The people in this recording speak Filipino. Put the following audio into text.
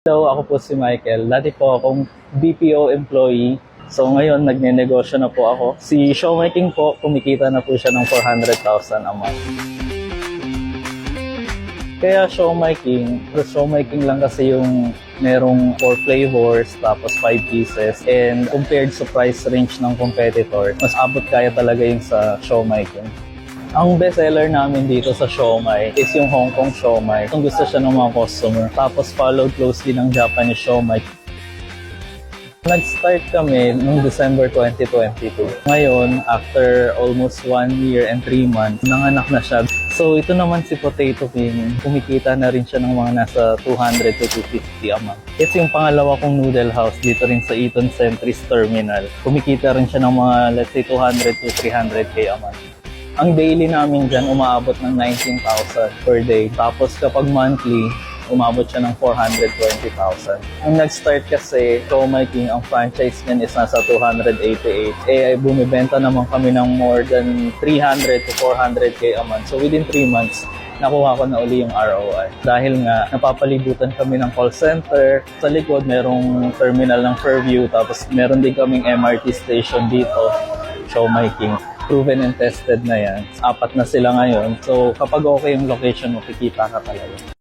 Hello, ako po si Michael. Dati po akong BPO employee. So ngayon, nagnenegosyo na po ako. Si Showmaking po, kumikita na po siya ng 400,000 a month. Kaya showmaking lang kasi yung merong 4 flavors, tapos 5 pieces. And compared sa price range ng competitor, mas abot kaya talaga yung sa showmaking. Ang bestseller namin dito sa siomai is yung Hong Kong siomai. Kung gusto siya ng mga customer. Tapos followed closely ng Japanese siomai. Nag-start kami noong December 2022. Ngayon, after almost 1 year and 3 months, nanganak na siya. So ito naman si Potato King, kumikita na rin siya ng mga nasa 200 to 250 a month. Ito yung pangalawa kong noodle house dito rin sa Eaton Centris Terminal. Kumikita rin siya ng mga let's say 200 to 300k a month. Ang daily namin dyan, umaabot ng 19,000 per day. Tapos kapag monthly, umabot siya ng 420,000. Ang nag-start kasi, Showmaking, ang franchise niyan is nasa 288. Bumibenta naman kami ng more than 300 to 400k a month. So within 3 months, nakuha ko na uli yung ROI. Dahil nga, napapalibutan kami ng call center. Sa likod, merong terminal ng Fairview. Tapos meron din kaming MRT station dito, Showmaking. Proven and tested na yan. 4 na sila ngayon. So kapag okay yung location, makikita ka talaga.